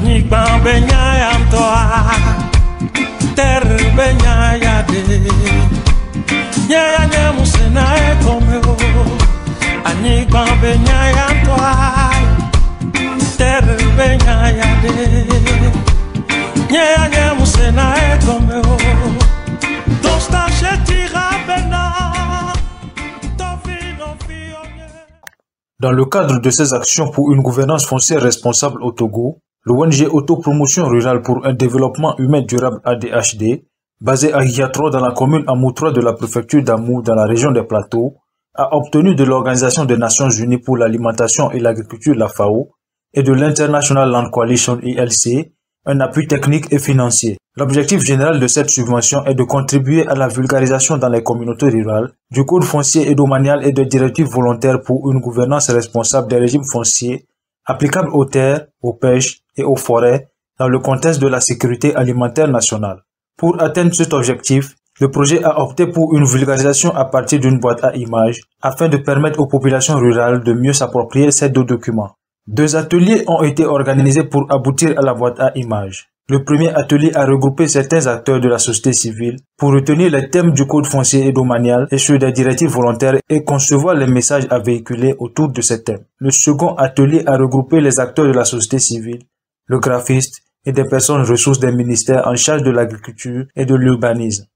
Anyigba benya yantoa ter benya yade Nyaya nyemusena ekomeo Anyigba benya yantoa ter benya yade Nyaya nyemusena ekomeo Dosta shetira bena Dans le cadre de ces actions pour une gouvernance foncière responsable au Togo, l'ONG Autopromotion Rurale pour un développement humain durable ADHD, basée à Hiatro dans la commune Amoutrois de la préfecture d'Amou dans la région des Plateaux, a obtenu de l'Organisation des Nations Unies pour l'alimentation et l'agriculture, la FAO, et de l'International Land Coalition ILC, un appui technique et financier. L'objectif général de cette subvention est de contribuer à la vulgarisation dans les communautés rurales du code foncier et domanial et des directives volontaires pour une gouvernance responsable des régimes fonciers applicables aux terres, aux pêches et aux forêts dans le contexte de la sécurité alimentaire nationale. Pour atteindre cet objectif, le projet a opté pour une vulgarisation à partir d'une boîte à images afin de permettre aux populations rurales de mieux s'approprier ces deux documents. 2 ateliers ont été organisés pour aboutir à la boîte à images. Le premier atelier a regroupé certains acteurs de la société civile pour retenir les thèmes du code foncier et domanial et sur des directives volontaires et concevoir les messages à véhiculer autour de ces thèmes. Le second atelier a regroupé les acteurs de la société civile, le graphiste et des personnes ressources des ministères en charge de l'agriculture et de l'urbanisme.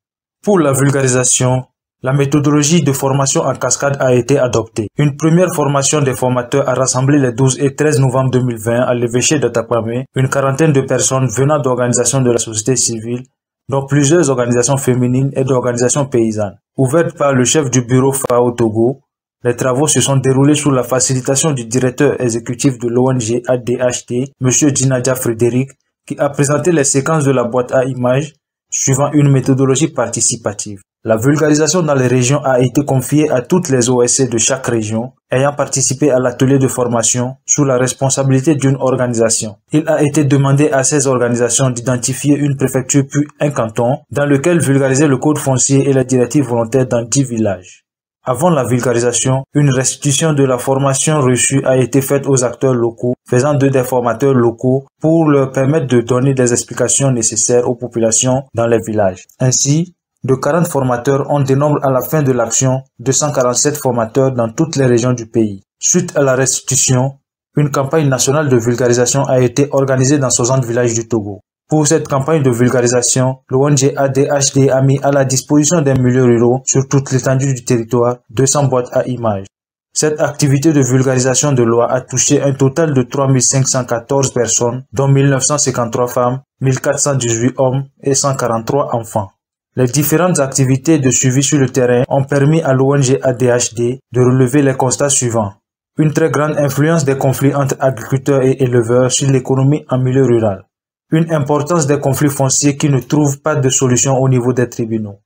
Pour la vulgarisation, la méthodologie de formation en cascade a été adoptée. Une première formation des formateurs a rassemblé les 12 et 13 novembre 2020 à l'évêché de Takwame une quarantaine de personnes venant d'organisations de la société civile, dont plusieurs organisations féminines et d'organisations paysannes. Ouverte par le chef du bureau FAO Togo, les travaux se sont déroulés sous la facilitation du directeur exécutif de l'ONG ADHD, M. Djinadja Frédéric, qui a présenté les séquences de la boîte à images suivant une méthodologie participative. La vulgarisation dans les régions a été confiée à toutes les OSC de chaque région ayant participé à l'atelier de formation sous la responsabilité d'une organisation. Il a été demandé à ces organisations d'identifier une préfecture puis un canton dans lequel vulgariser le code foncier et les directives volontaires dans 10 villages. Avant la vulgarisation, une restitution de la formation reçue a été faite aux acteurs locaux, faisant d'eux des formateurs locaux pour leur permettre de donner des explications nécessaires aux populations dans les villages. Ainsi, de 40 formateurs, on dénombre à la fin de l'action 247 formateurs dans toutes les régions du pays. Suite à la restitution, une campagne nationale de vulgarisation a été organisée dans 60 villages du Togo. Pour cette campagne de vulgarisation, l'ONG ADHD a mis à la disposition des milieux ruraux sur toute l'étendue du territoire 200 boîtes à images. Cette activité de vulgarisation de loi a touché un total de 3514 personnes, dont 1953 femmes, 1418 hommes et 143 enfants. Les différentes activités de suivi sur le terrain ont permis à l'ONG ADHD de relever les constats suivants. Une très grande influence des conflits entre agriculteurs et éleveurs sur l'économie en milieu rural. Une importance des conflits fonciers qui ne trouvent pas de solution au niveau des tribunaux.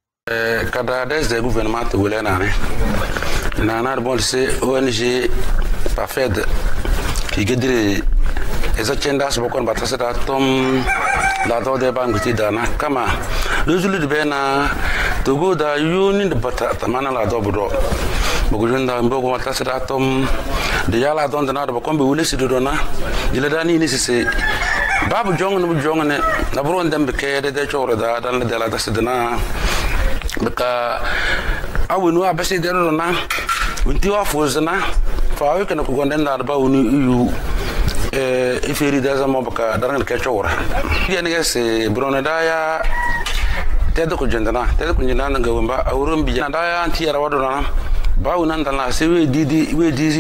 La do de banguti dana kama luzulu de bena togo da yuni de bata tamana la do bodo bugunda mbogo mata sira tom de yala don de na do kombe wule sido dona dile dani ni se babu jongane na buron dembe ke de choro da dan de la tasidna baka awunu abasi de dona unti wa fozna fa we kana ko gonden da ba wunu yu ifiri da zama baka daran ke chora yani gese brona daya tedo ko jendana nga wamba awrum bi daya anti yara wadona bawu nan dana se we didi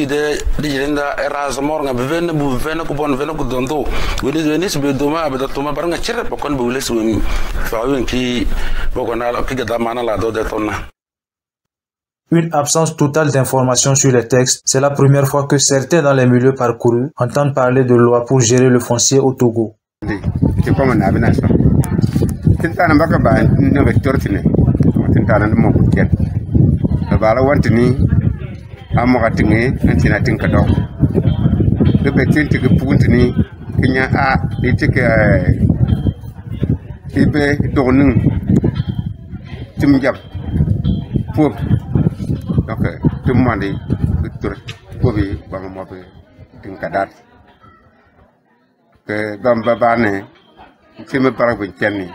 de jenda erasmor nga ben bu ven ko bon ven ko dondo we de nis be doma be toma baranga chere bakon be wles we fa wen ki bokona ki ga mana la do de tonna. Une absence totale d'informations sur les textes, c'est la première fois que certains dans les milieux parcourus entendent parler de loi pour gérer le foncier au Togo. Donc tout le monde est pour bang mobe tinkadat que Bambabane, qui me parle de Tiani,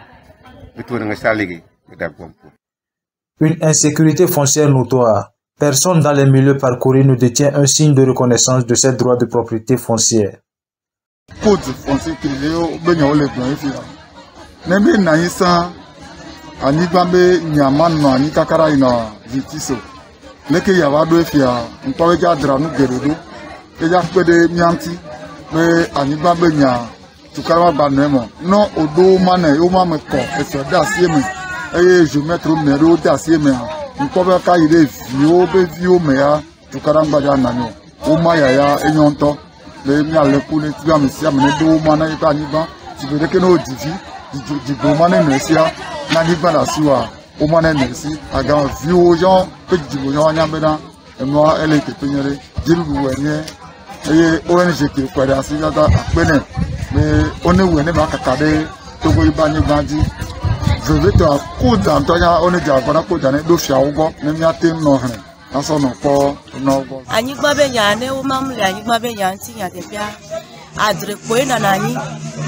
de tout le saligi, d'accord. Une insécurité foncière notoire. Personne dans les milieux parcourus ne détient un signe de reconnaissance de ces droits de propriété foncière. Code foncier qui est au Bénin, le Bénin, Nebe Naïsa, Anibambe, Niaman, Nikakara, Vitiso. Leke Yavado, Fia, un Pavega Dranu Gerudo, et Yapede Mianti, mais Anibambe Nia, Tukara Banemo, non au dos mané, au mameko, et c'est d'assieme, et je mettre au numéro d'assieme, un Paveka il est vieux, mea, Tukara Bajanano, au Maya, et Yonto, les miales pour les tuas, mais si amené deux mané, et Aniba, tu veux que nous divi. Du bomane Messia, Naniba la Soua, au mané Messi, à grand vieux gens, petit bouillon, Yamena, et moi, elle était pénérée, Dilbouénier, et ONG qui est quoi, à Sigada, à Benin, mais on est où on est à Kakade, Togo Ibani Bandi. Je vais te raconter, Antonia, on est déjà à Kodané, Dofia Ogo, Nemiatim Nohne, à son encore, Nogo. Anigba Benyane, ou Mam, Anigba Benyanti, Yatepia. Adre kwe na nani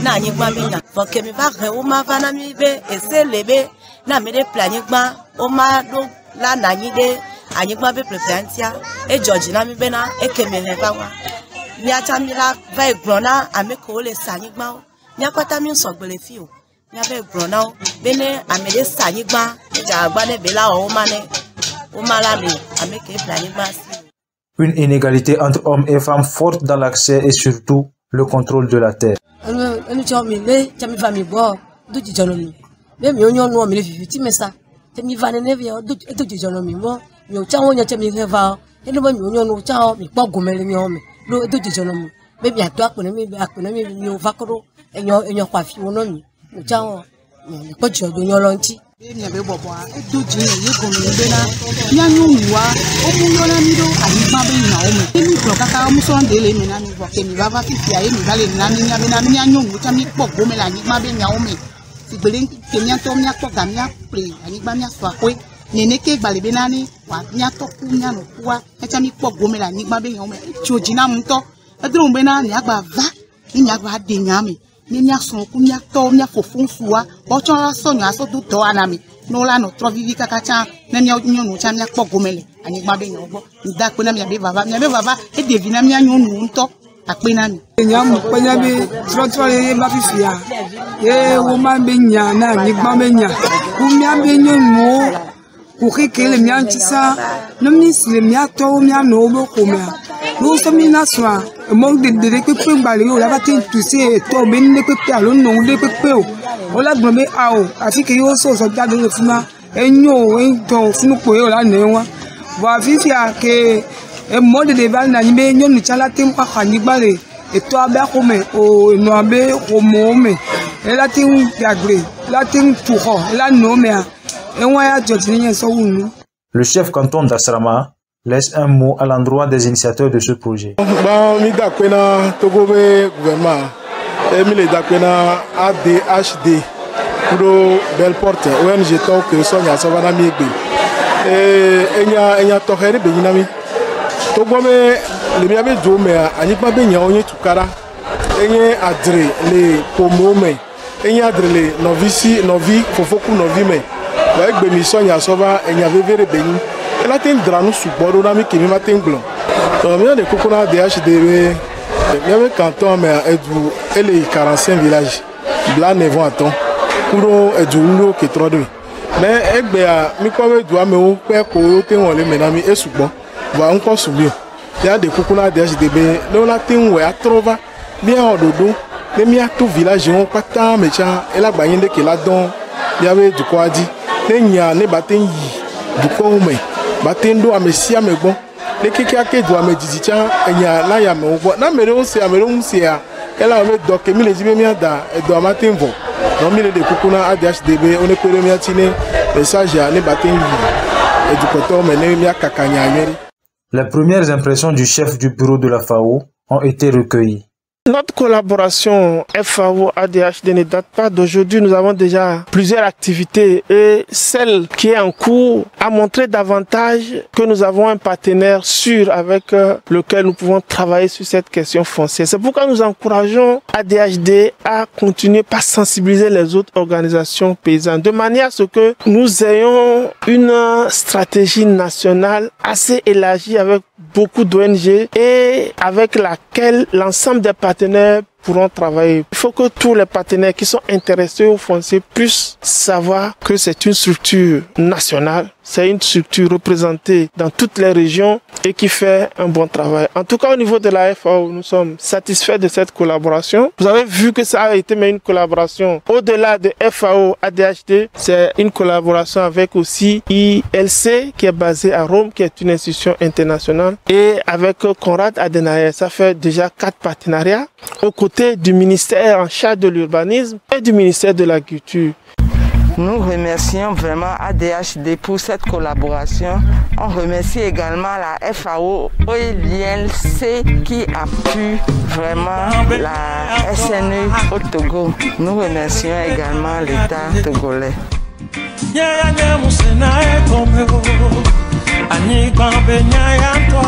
na anyigba benya foke mi va re o ma va na mi be ese lebe na me de planigba o ma do la nani de anyigba be preferentia e George na mi be na e keme he va wa mi acha mi la va egrona ame ko le sanigba o mi akwata mi so gbele fi o mi abe egrona o bene ame de sanigba e ja gba ne be la o ma la le ame ke planigba si. Une inégalité entre hommes et femmes forte dans l'accès et surtout le contrôle de la terre. Nia son kunya to nia fofun suwa o chon so nya so du to anami no la no tro vivi kakacha na nia nyonu cha nia po gomele ani gba be nyobo nda pe na mi be baba e devi na mi nyonu nto ape na mi nya mo pe nya be tro le ba fifia e wo ma be nya na ni gba be nya ku mi be nyonu ku kekele mi antisa no mi sile mi ato mi ano bo ko mi nous sommes une nation, le manque de récupérer balio, la bataille toussée, tomber ne peut pas, le nom de pépé, on l'a globé à eau, ainsi que yo so soldat de refuma, et nous, et ton fou pour la néo. Voilà, vivia que le mode de val n'animé, nous ne chalatim pas Hannibal, et toi, Berhome, au Noabe, au Mome, et la ting Yagré, la ting Touro, la Nomé, et on a Georgien Soun. Le chef canton d'Asrama laisse un mot à l'endroit des initiateurs de ce projet. Mi dakwena Togo gouvernement et mi le dakwena ADHD pour Belporte ONG Tok Sonia Savana Miegbe et enya toheri be nyinami Togo me le miabe do me anipa be nya onye tukara enye adre le pomo me enye adre le novi fofoku novi me wa egbe mi Sonia Sova enya vevere be nyi la tin dranu suboro na mi kimi matin glon to mi de kokona DHD mi ave canton mais edu ele 45 villages bla nevon aton kuro edu lo ke trodo mais egbe a mi ko we du ame o pe ko te won le menami esugbo wa nko sumi ya de kokona DHD be lo la tin we atrova mi ododo le mi ato village on pata mecha elagba yin de ke la don ya we du ko adi le nya ne baten yi du ko me batendo amesia mebo le keke ake do amedidicha enya la ya mebo na mere on se ya ela me do ke mi le jibe mi ada do amatenvo no mi le de kukuna ADHDB on e kwere mi atine message ya ne baten yi edukoto me ne mi akakanya nyeri. Les premières impressions du chef du bureau de la FAO ont été recueillies. Notre collaboration FAO-ADHD ne date pas d'aujourd'hui. Nous avons déjà plusieurs activités et celle qui est en cours a montré davantage que nous avons un partenaire sûr avec lequel nous pouvons travailler sur cette question foncière. C'est pourquoi nous encourageons ADHD à continuer par sensibiliser les autres organisations paysannes de manière à ce que nous ayons une stratégie nationale assez élargie avec beaucoup d'ONG et avec laquelle l'ensemble des partenaires pourront travailler. Il faut que tous les partenaires qui sont intéressés au foncier puissent savoir que c'est une structure nationale, c'est une structure représentée dans toutes les régions et qui fait un bon travail. En tout cas, au niveau de la FAO, nous sommes satisfaits de cette collaboration. Vous avez vu que ça a été une collaboration au-delà de FAO-ADHD. C'est une collaboration avec aussi ILC qui est basée à Rome, qui est une institution internationale, et avec Konrad Adenauer. Ça fait déjà 4 partenariats aux côtés du ministère en charge de l'urbanisme et du ministère de l'Agriculture. Nous remercions vraiment ADHD pour cette collaboration. On remercie également la FAO et l'ILC qui appuie vraiment la SNU au Togo. Nous remercions également l'État togolais. Nyaya nyemusena ekomeo, anyikwa benyaya to.